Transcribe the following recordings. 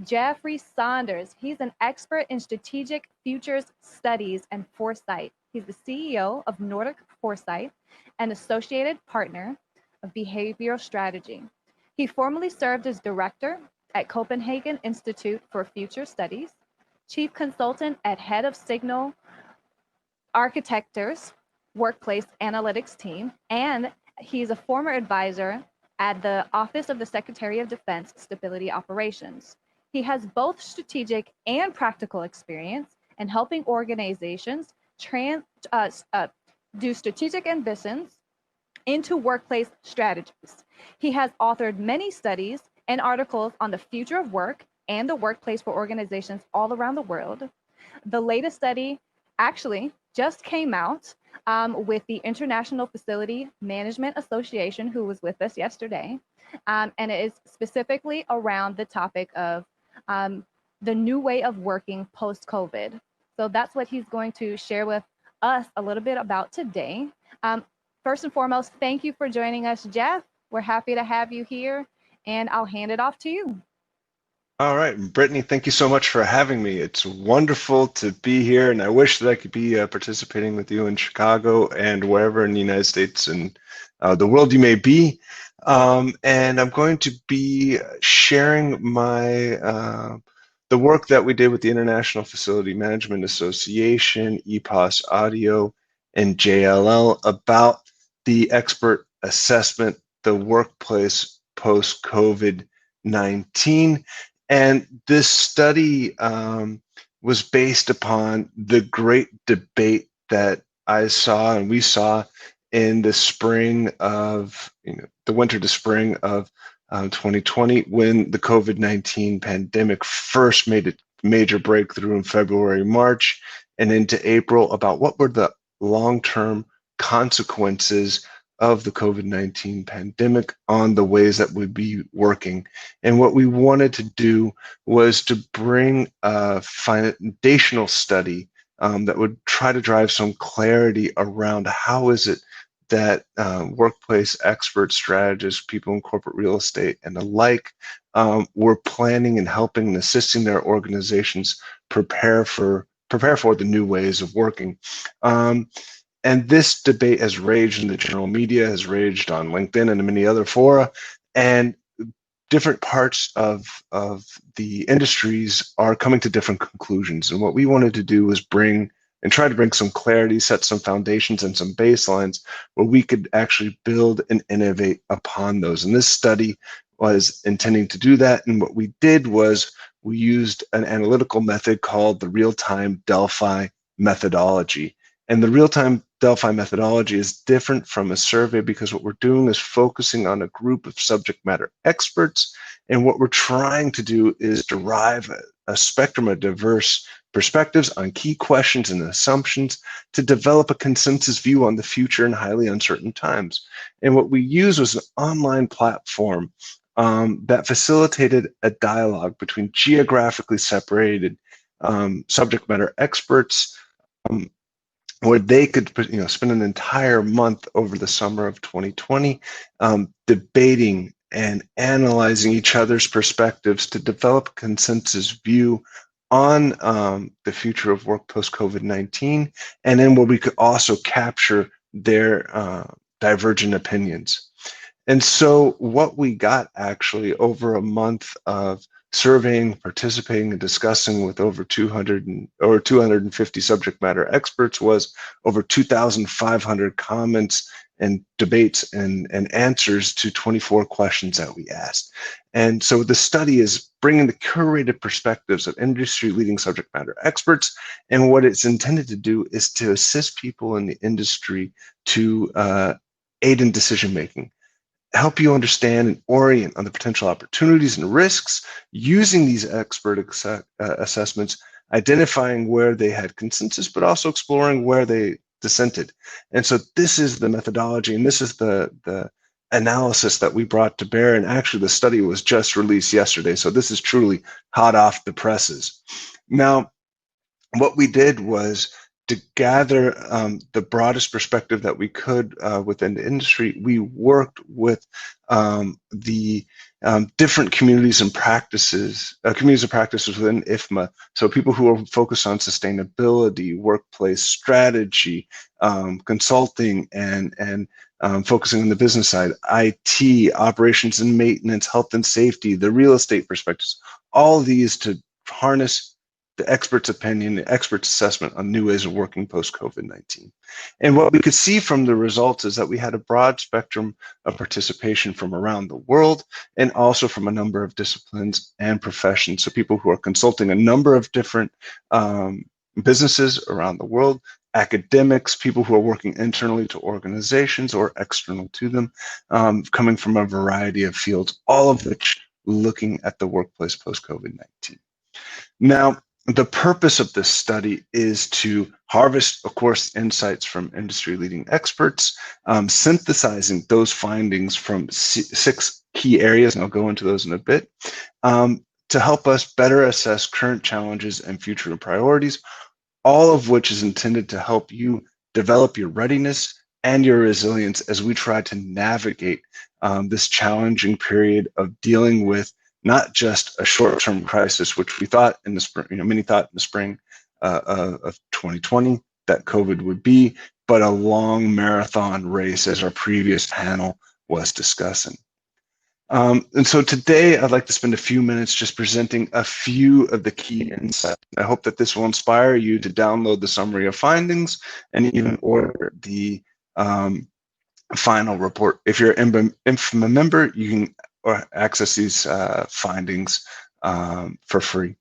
Jeffrey Saunders, he's an expert in strategic futures studies and foresight. He's the CEO of Nordic Foresight and associated partner of behavioral strategy. He formerly served as director at Copenhagen Institute for Future Studies, chief consultant at head of Signal Architectures workplace analytics team, and he's a former advisor at the Office of the Secretary of Defense Stability Operations. He has both strategic and practical experience in helping organizations do strategic ambitions into workplace strategies. He has authored many studies and articles on the future of work and the workplace for organizations all around the world. The latest study actually just came out with the International Facility Management Association, who was with us yesterday. And it is specifically around the topic of the new way of working post-COVID. So that's what he's going to share with us a little bit about today. First and foremost, thank you for joining us, Jeff. We're happy to have you here, and I'll hand it off to you. All right, Brittany, thank you so much for having me. It's wonderful to be here, and I wish that I could be participating with you in Chicago and wherever in the United States and the world you may be. And I'm going to be sharing the work that we did with the International Facility Management Association, EPOS Audio, and JLL about the expert assessment, the workplace post-COVID-19. And this study was based upon the great debate that I saw and we saw in the spring of, the winter to spring of 2020, when the COVID-19 pandemic first made a major breakthrough in February, March, and into April, about what were the long-term consequences of the COVID-19 pandemic on the ways that we'd be working. And what we wanted to do was to bring a foundational study that would try to drive some clarity around how is it that workplace experts, strategists, people in corporate real estate and the like were planning and helping and assisting their organizations prepare for the new ways of working. And this debate has raged in the general media, has raged on LinkedIn and many other fora, and different parts of the industries are coming to different conclusions. And what we wanted to do was try to bring some clarity, set some foundations and some baselines where we could actually build and innovate upon those. And this study was intending to do that. And what we did was we used an analytical method called the real-time Delphi methodology. And the real-time Delphi methodology is different from a survey because what we're doing is focusing on a group of subject matter experts. And what we're trying to do is derive a spectrum of diverse perspectives on key questions and assumptions to develop a consensus view on the future in highly uncertain times. And what we used was an online platform that facilitated a dialogue between geographically separated subject matter experts, where they could spend an entire month over the summer of 2020 debating and analyzing each other's perspectives to develop a consensus view on the future of work post-COVID-19, and then where we could also capture their divergent opinions. And so what we got actually over a month of surveying, participating, and discussing with over 250 subject matter experts was over 2,500 comments and debates and answers to 24 questions that we asked. And so the study is bringing the curated perspectives of industry-leading subject matter experts, and what it's intended to do is to assist people in the industry to aid in decision-making, help you understand and orient on the potential opportunities and risks using these expert assessments, identifying where they had consensus, but also exploring where they dissented. And so this is the methodology, and this is the analysis that we brought to bear. And actually the study was just released yesterday, so this is truly hot off the presses. Now, what we did was to gather the broadest perspective that we could within the industry. We worked with the different communities and practices, communities of practices within IFMA. So people who are focused on sustainability, workplace strategy, consulting, and focusing on the business side, IT, operations and maintenance, health and safety, the real estate perspectives, all these to harness the expert's opinion, the expert's assessment on new ways of working post-COVID-19. And what we could see from the results is that we had a broad spectrum of participation from around the world and also from a number of disciplines and professions. So people who are consulting a number of different businesses around the world, academics, people who are working internally to organizations or external to them, coming from a variety of fields, all of which looking at the workplace post-COVID-19. Now, the purpose of this study is to harvest, of course, insights from industry-leading experts, synthesizing those findings from 6 key areas, and I'll go into those in a bit, to help us better assess current challenges and future priorities, all of which is intended to help you develop your readiness and your resilience as we try to navigate this challenging period of dealing with not just a short-term crisis, which we thought in the spring, many thought in the spring of 2020 that COVID would be, but a long marathon race, as our previous panel was discussing. And so today I'd like to spend a few minutes just presenting a few of the key insights. I hope that this will inspire you to download the summary of findings and even order the final report. If you're an IFMA member, you can access these findings for free.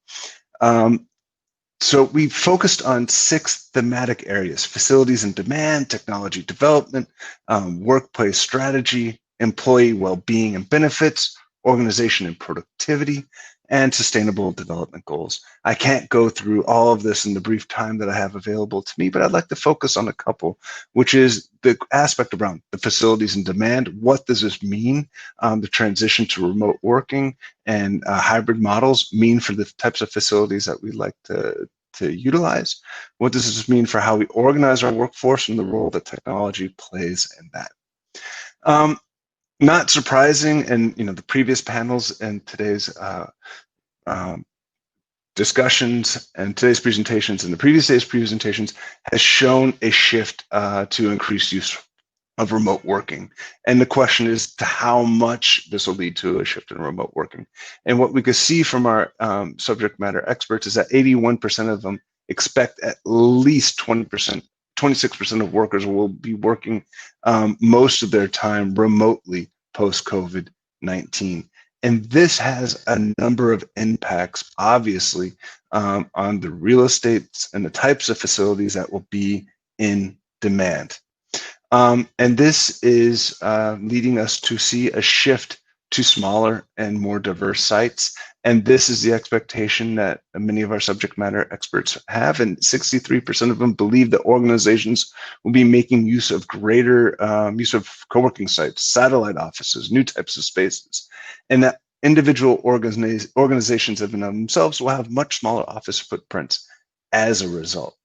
So we focused on 6 thematic areas: facilities and demand, technology development, workplace strategy, employee well-being and benefits, organization and productivity, and sustainable development goals. I can't go through all of this in the brief time that I have available to me, but I'd like to focus on a couple, which is the aspect around the facilities and demand. What does this mean? The transition to remote working and hybrid models mean for the types of facilities that we'd like to utilize? What does this mean for how we organize our workforce and the role that technology plays in that? Not surprising, and the previous panels and today's discussions and today's presentations and the previous day's presentations has shown a shift to increased use of remote working. And the question is to how much this will lead to a shift in remote working. And what we could see from our subject matter experts is that 81% of them expect at least 20%, 26% of workers will be working most of their time remotely post-COVID-19. And this has a number of impacts, obviously, on the real estate and the types of facilities that will be in demand. And this is leading us to see a shift to smaller and more diverse sites. And this is the expectation that many of our subject matter experts have. And 63% of them believe that organizations will be making use of greater use of co-working sites, satellite offices, new types of spaces, and that individual organizations of themselves will have much smaller office footprints as a result.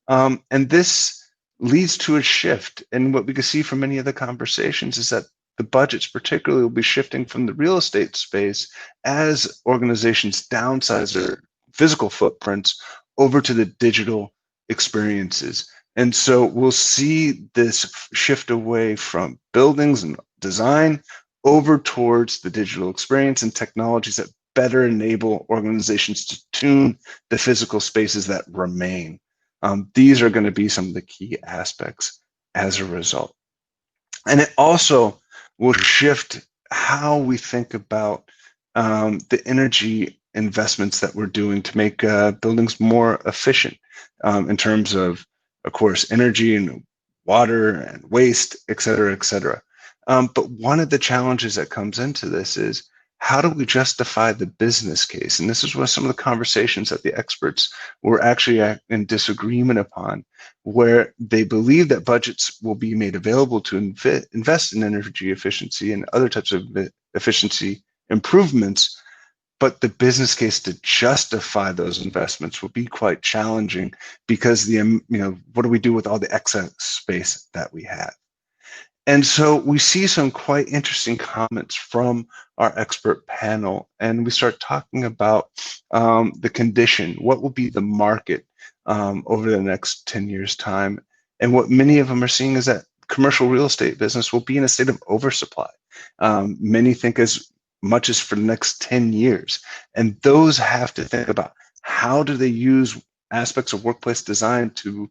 And this leads to a shift. And what we can see from many of the conversations is that the budgets particularly will be shifting from the real estate space as organizations downsize their physical footprints over to the digital experiences. And so we'll see this shift away from buildings and design over towards the digital experience and technologies that better enable organizations to tune the physical spaces that remain. These are going to be some of the key aspects as a result. And it also will shift how we think about the energy investments that we're doing to make buildings more efficient in terms of course, energy and water and waste, et cetera, et cetera. But one of the challenges that comes into this is how do we justify the business case? And this is what some of the conversations that the experts were actually in disagreement upon, where they believe that budgets will be made available to invest in energy efficiency and other types of efficiency improvements, but the business case to justify those investments will be quite challenging because what do we do with all the excess space that we have? And so we see some quite interesting comments from our expert panel, and we start talking about the condition, what will be the market over the next 10 years' time. And what many of them are seeing is that commercial real estate business will be in a state of oversupply. Many think as much as for the next 10 years. And those have to think about how do they use aspects of workplace design to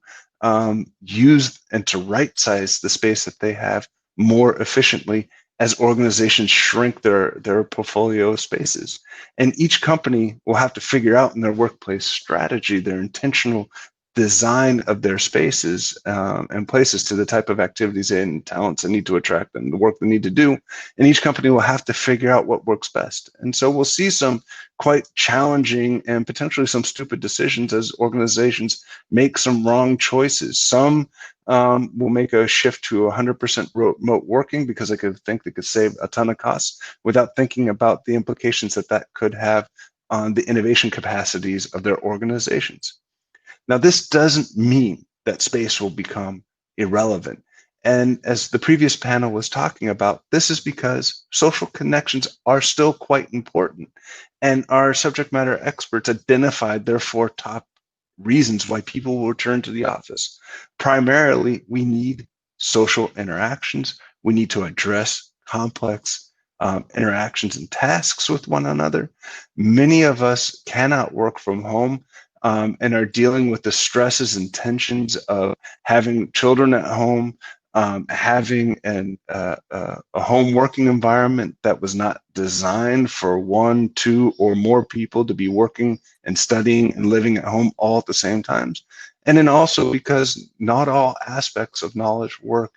use and to right size the space that they have more efficiently as organizations shrink their portfolio spaces. And each company will have to figure out in their workplace strategy, their intentional design of their spaces and places to the type of activities and talents they need to attract and the work they need to do. And each company will have to figure out what works best. And so we'll see some quite challenging and potentially some stupid decisions as organizations make some wrong choices. Some will make a shift to 100% remote working because they could think they could save a ton of costs without thinking about the implications that that could have on the innovation capacities of their organizations. Now, this doesn't mean that space will become irrelevant. And as the previous panel was talking about, this is because social connections are still quite important. And our subject matter experts identified their 4 top reasons why people will return to the office. Primarily, we need social interactions. We need to address complex interactions and tasks with one another. Many of us cannot work from home and are dealing with the stresses and tensions of having children at home, having a home working environment that was not designed for 1, 2, or more people to be working and studying and living at home all at the same times. And then also because not all aspects of knowledge work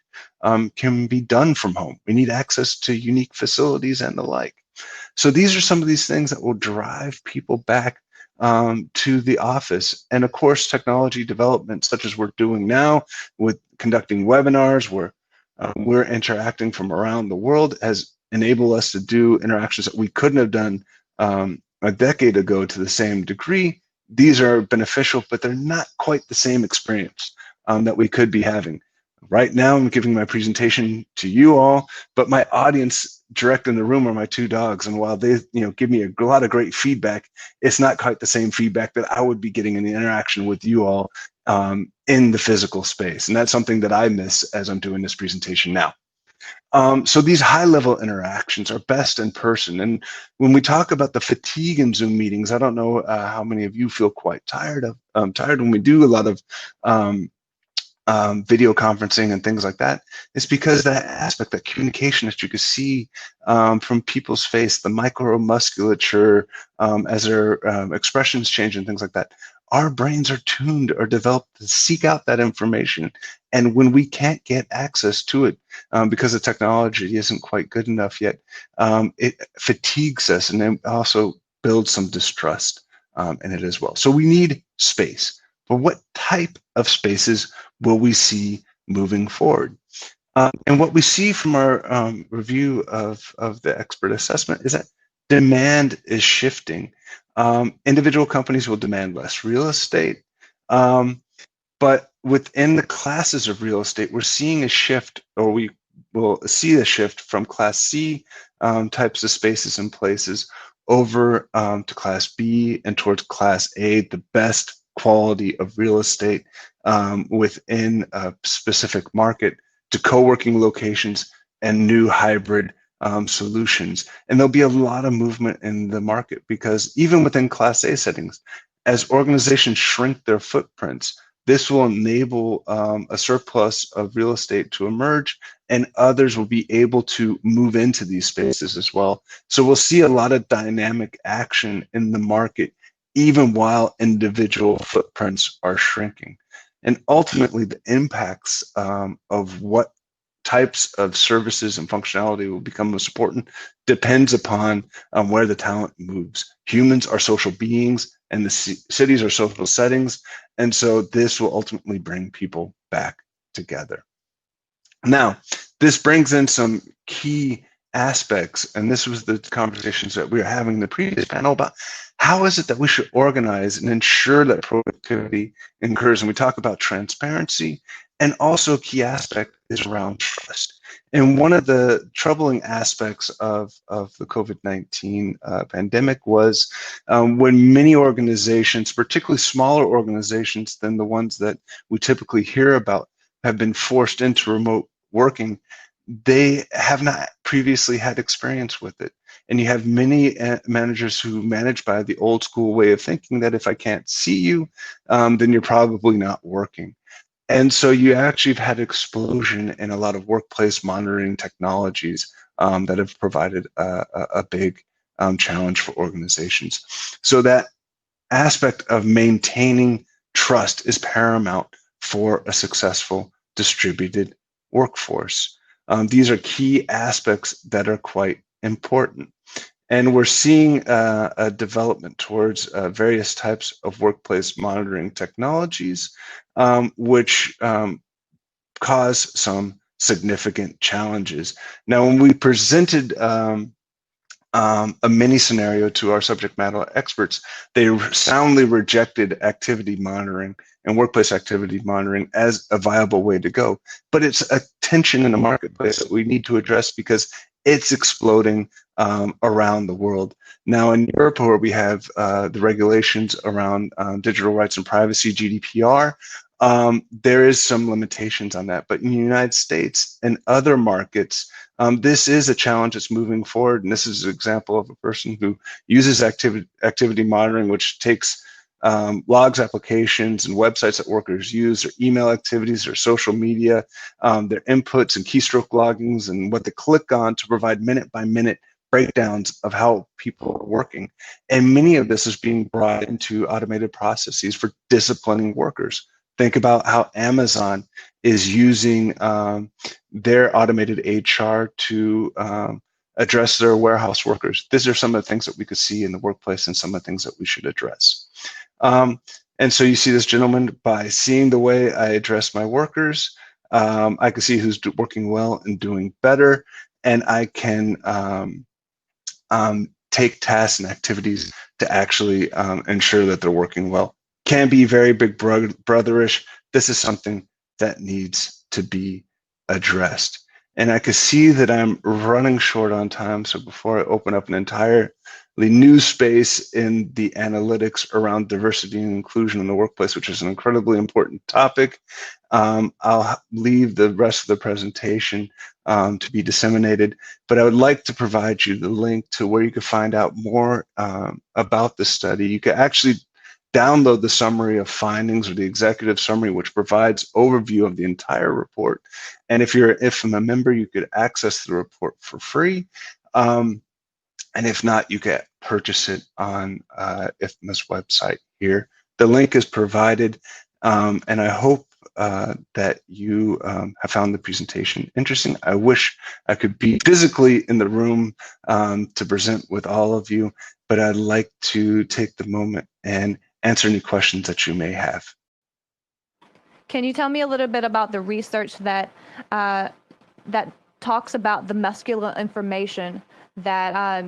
can be done from home. We need access to unique facilities and the like. So these are some of these things that will drive people back to the office. And of course, technology development, such as we're doing now with conducting webinars where we're interacting from around the world, has enabled us to do interactions that we couldn't have done a decade ago to the same degree. These are beneficial, but they're not quite the same experience that we could be having. Right now, I'm giving my presentation to you all, but my audience direct in the room are my 2 dogs. And while they give me a lot of great feedback, it's not quite the same feedback that I would be getting in the interaction with you all in the physical space. And that's something that I miss as I'm doing this presentation now. So these high-level interactions are best in person. And when we talk about the fatigue in Zoom meetings, I don't know how many of you feel quite tired when we do a lot of video conferencing and things like that. It's because that aspect, that communication that you can see from people's face, the micromusculature as their expressions change and things like that. Our brains are tuned or developed to seek out that information. And when we can't get access to it because the technology isn't quite good enough yet, it fatigues us and it also builds some distrust in it as well. So we need space. But what type of spaces will we see moving forward? And what we see from our review of the expert assessment is that demand is shifting. Individual companies will demand less real estate, but within the classes of real estate, we're seeing a shift, or we will see a shift from Class C types of spaces and places over to Class B and towards Class A, the best quality of real estate within a specific market, to co-working locations and new hybrid solutions. And there'll be a lot of movement in the market because even within Class A settings, as organizations shrink their footprints, this will enable a surplus of real estate to emerge, and others will be able to move into these spaces as well. So we'll see a lot of dynamic action in the market even while individual footprints are shrinking. And ultimately, the impacts of what types of services and functionality will become most important depends upon where the talent moves. Humans are social beings, and the cities are social settings. And so this will ultimately bring people back together. Now, this brings in some key aspects, and this was the conversations that we were having in the previous panel about how is it that we should organize and ensure that productivity occurs. And we talk about transparency, and also a key aspect is around trust. And one of the troubling aspects of the COVID-19 pandemic was when many organizations, particularly smaller organizations than the ones that we typically hear about, have been forced into remote working, they have not previously had experience with it. And you have many managers who manage by the old school way of thinking that if I can't see you, then you're probably not working. And so you actually have had explosion in a lot of workplace monitoring technologies that have provided a big challenge for organizations. So that aspect of maintaining trust is paramount for a successful distributed workforce. These are key aspects that are quite important. And we're seeing a development towards various types of workplace monitoring technologies, which cause some significant challenges. Now, when we presented a mini scenario to our subject matter experts, they soundly rejected activity monitoring and workplace activity monitoring as a viable way to go. But it's a tension in the marketplace that we need to address because it's exploding around the world. Now in Europe, where we have the regulations around digital rights and privacy, GDPR, there is some limitations on that. But in the United States and other markets, this is a challenge that's moving forward. And this is an example of a person who uses activity monitoring, which takes logs applications and websites that workers use, their email activities, their social media, their inputs and keystroke loggings, and what they click on to provide minute-by-minute breakdowns of how people are working. And many of this is being brought into automated processes for disciplining workers. Think about how Amazon is using their automated HR to address their warehouse workers. These are some of the things that we could see in the workplace and some of the things that we should address. And so you see this gentleman, by seeing the way I address my workers, I can see who's working well and doing better, and I can take tasks and activities to actually ensure that they're working well. Can be very big brotherish. This is something that needs to be addressed. And I can see that I'm running short on time. So before I open up an entirely new space in the analytics around diversity and inclusion in the workplace, which is an incredibly important topic, I'll leave the rest of the presentation to be disseminated. But I would like to provide you the link to where you can find out more about the study. You can actually download the summary of findings, or the executive summary, which provides overview of the entire report. And if I'm a member, you could access the report for free. And if not, you can purchase it on IFMA's website here. The link is provided, and I hope that you have found the presentation interesting. I wish I could be physically in the room to present with all of you, but I'd like to take the moment and answer any questions that you may have. Can you tell me a little bit about the research that that talks about the muscular information that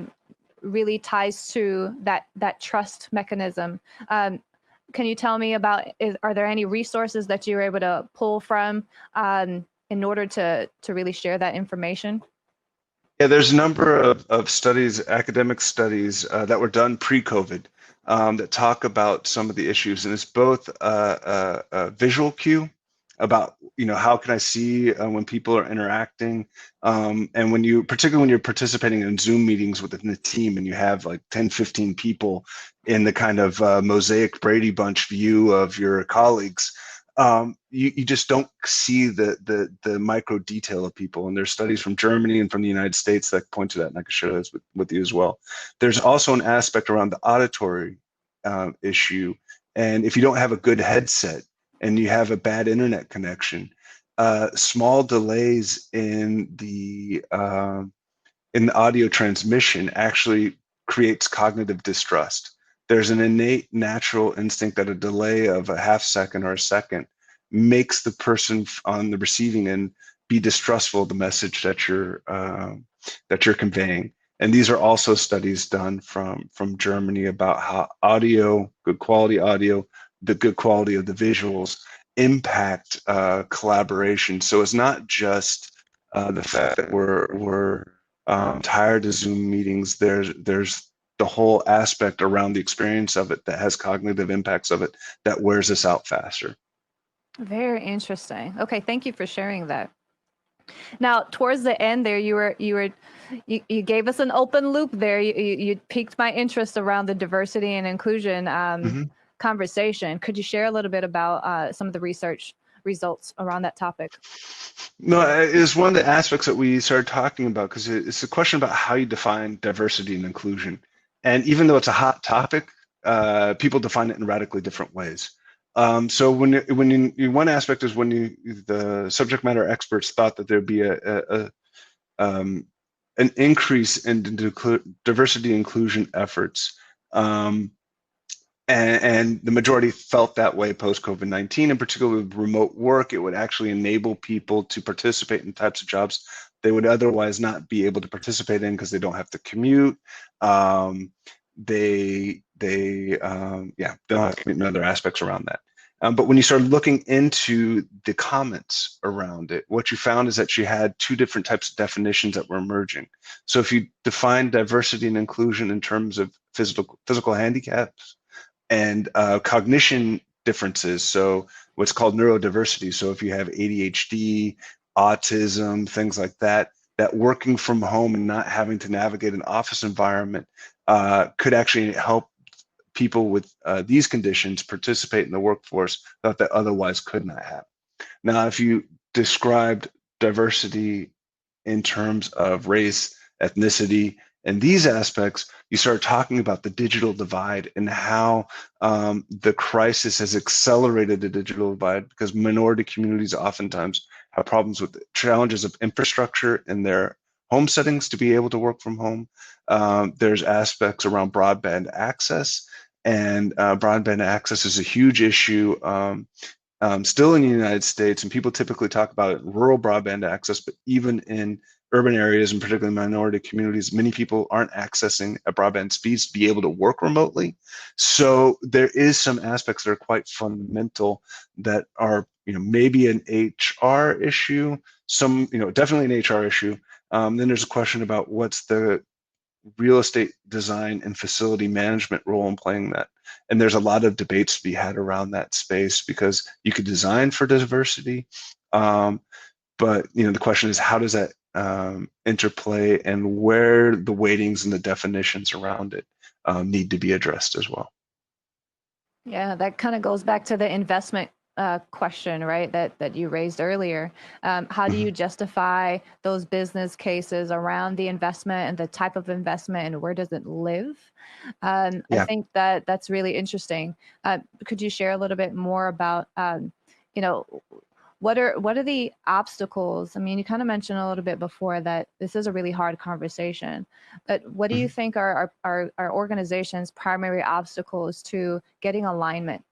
really ties to that trust mechanism? Can you tell me about, are there any resources that you were able to pull from in order to really share that information? Yeah, there's a number of studies, academic studies that were done pre-COVID that talk about some of the issues, and it's both a visual cue about, how can I see when people are interacting, and particularly when you're participating in Zoom meetings within the team and you have like 10, 15 people in the kind of mosaic Brady Bunch view of your colleagues. You just don't see the micro detail of people. And there's studies from Germany and from the United States that point to that, and I can share those with you as well. There's also an aspect around the auditory issue. And if you don't have a good headset and you have a bad internet connection, small delays in the audio transmission actually creates cognitive distrust. There's an innate natural instinct that a delay of a half second or a second makes the person on the receiving end be distrustful of the message that you're conveying. And these are also studies done from Germany about how audio, good quality audio, the good quality of the visuals impact collaboration. So it's not just the fact that we're tired of Zoom meetings. There's the whole aspect around the experience of it that has cognitive impacts of it that wears us out faster. Very interesting. Okay, thank you for sharing that. Now, towards the end there, you gave us an open loop there. You piqued my interest around the diversity and inclusion conversation. Could you share a little bit about some of the research results around that topic? No, it's one of the aspects that we started talking about because it's a question about how you define diversity and inclusion. And even though it's a hot topic, people define it in radically different ways. So one aspect is when the subject matter experts thought that there'd be an increase in diversity inclusion efforts. And the majority felt that way post-COVID-19, and particularly with remote work, it would actually enable people to participate in types of jobs they would otherwise not be able to participate in because they don't have to commute. They don't have to commute and other aspects around that. But when you started looking into the comments around it, what you found is that you had two different types of definitions that were emerging. So if you define diversity and inclusion in terms of physical handicaps, and cognition differences, so what's called neurodiversity. So if you have ADHD, autism, things like that, that working from home and not having to navigate an office environment could actually help people with these conditions participate in the workforce that otherwise could not have. Now, if you described diversity in terms of race, ethnicity, and these aspects, you start talking about the digital divide and how the crisis has accelerated the digital divide because minority communities oftentimes have problems with the challenges of infrastructure in their home settings to be able to work from home. There's aspects around broadband access, and broadband access is a huge issue still in the United States, and people typically talk about rural broadband access, but even in urban areas and particularly minority communities, many people aren't accessing at broadband speeds to be able to work remotely. So there is some aspects that are quite fundamental that are, maybe an HR issue, definitely an HR issue. Then there's a question about what's the real estate design and facility management role in playing that. And there's a lot of debates to be had around that space because you could design for diversity, but the question is how does that interplay and where the weightings and the definitions around it need to be addressed as well. Yeah, that kind of goes back to the investment question, right, that you raised earlier. How do you justify those business cases around the investment and the type of investment and where does it live? I think that's really interesting. Could you share a little bit more about, what are the obstacles? I mean, you kind of mentioned a little bit before that this is a really hard conversation, but what do you think are our organization's primary obstacles to getting alignment?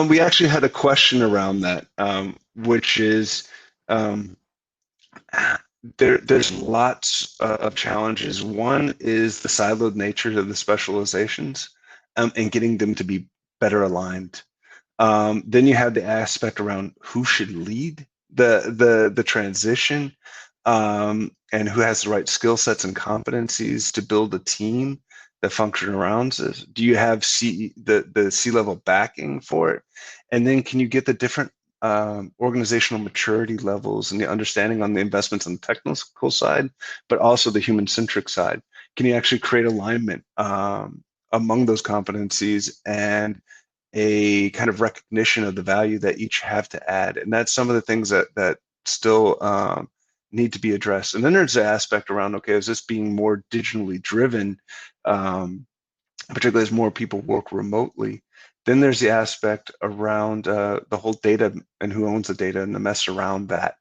We actually had a question around that, which is there's lots of challenges. One is the siloed nature of the specializations and getting them to be better aligned. Then you have the aspect around who should lead the transition and who has the right skill sets and competencies to build a team that function around this. Do you have the C-level backing for it? And then can you get the different organizational maturity levels and the understanding on the investments on the technical side, but also the human-centric side? Can you actually create alignment among those competencies and a kind of recognition of the value that each have to add? And that's some of the things that still need to be addressed. And then there's the aspect around, okay, is this being more digitally driven, particularly as more people work remotely? Then there's the aspect around the whole data and who owns the data and the mess around that.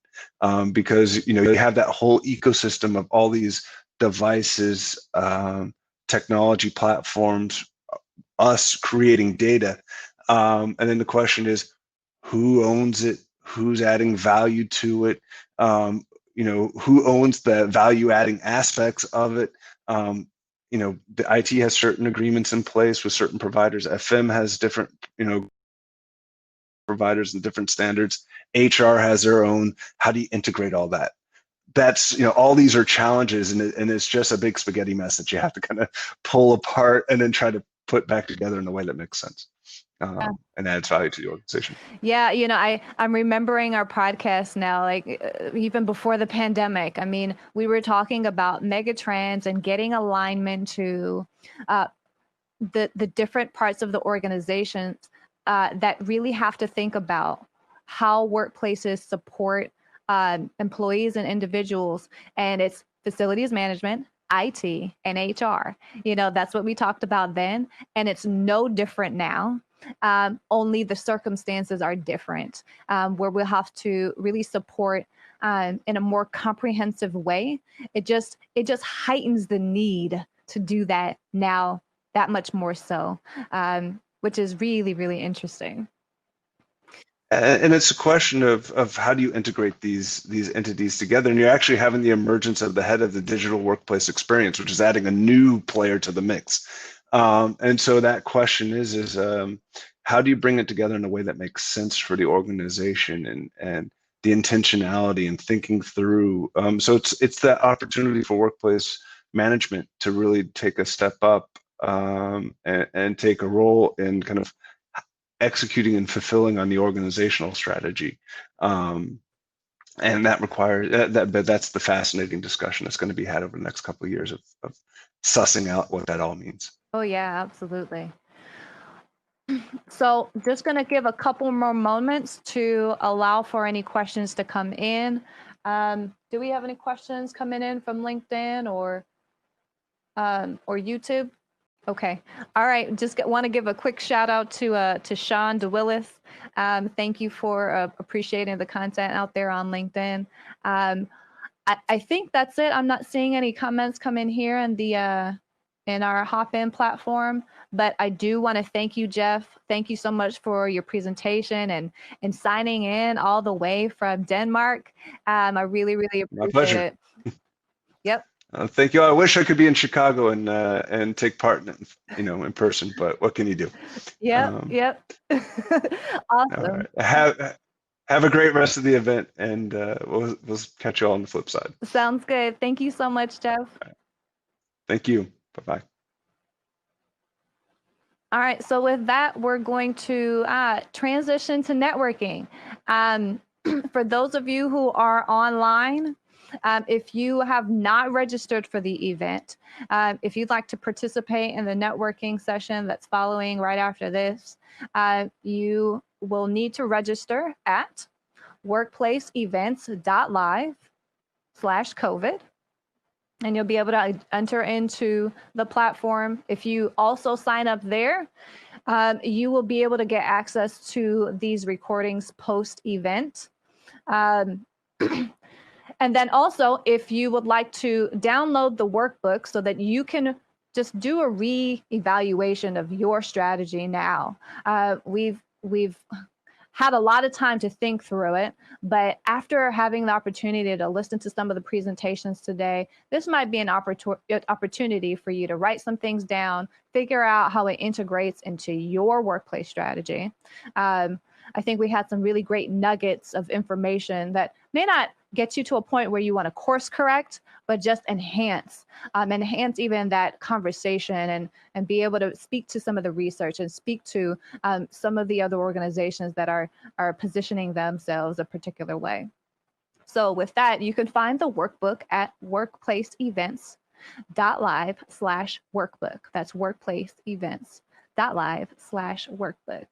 Because you have that whole ecosystem of all these devices, technology platforms, us creating data. And then the question is, who owns it? Who's adding value to it? Who owns the value-adding aspects of it? The IT has certain agreements in place with certain providers. FM has different, providers and different standards. HR has their own. How do you integrate all that? That's, all these are challenges, and it's just a big spaghetti mess that you have to kind of pull apart and then try to put back together in a way that makes sense and adds value to the organization. Yeah, I'm remembering our podcast now, like even before the pandemic. I mean, we were talking about megatrends and getting alignment to the different parts of the organizations that really have to think about how workplaces support employees and individuals, and it's facilities management, IT, and HR. That's what we talked about then, and it's no different now. Only the circumstances are different, where we'll have to really support in a more comprehensive way. It just heightens the need to do that now that much more so, which is really, really interesting. And it's a question of how do you integrate these entities together, and you're actually having the emergence of the head of the digital workplace experience, which is adding a new player to the mix. And so that question is how do you bring it together in a way that makes sense for the organization and the intentionality and thinking through. So it's that opportunity for workplace management to really take a step up and take a role in kind of executing and fulfilling on the organizational strategy. And that requires but that's the fascinating discussion that's going to be had over the next couple of years of sussing out what that all means. Oh yeah, absolutely. So just going to give a couple more moments to allow for any questions to come in. Do we have any questions coming in from LinkedIn or YouTube? Okay. All right. Just want to give a quick shout out to Sean DeWillis. Thank you for appreciating the content out there on LinkedIn. I think that's it. I'm not seeing any comments come in here in our Hop-In platform, but I do want to thank you, Jeff. Thank you so much for your presentation and signing in all the way from Denmark. I really, really appreciate My pleasure. it. Yep. Thank you. I wish I could be in Chicago and take part in person, but what can you do? Yep. Yep. Awesome. Right. Have a great rest of the event, and we'll catch you all on the flip side. Sounds good. Thank you so much, Jeff. Right. Thank you. Bye-bye. All right. So with that, we're going to transition to networking. For those of you who are online, if you have not registered for the event, if you'd like to participate in the networking session that's following right after this, you will need to register at workplaceevents.live/COVID. And you'll be able to enter into the platform. If you also sign up there, you will be able to get access to these recordings post-event. And then also, if you would like to download the workbook so that you can just do a re-evaluation of your strategy now. We've had a lot of time to think through it, but after having the opportunity to listen to some of the presentations today, this might be an opportunity for you to write some things down, figure out how it integrates into your workplace strategy. I think we had some really great nuggets of information that may not get you to a point where you want to course correct, but just enhance even that conversation and be able to speak to some of the research and speak to some of the other organizations that are positioning themselves a particular way. So with that, you can find the workbook at workplaceevents.live/workbook. That's workplaceevents.live/workbook.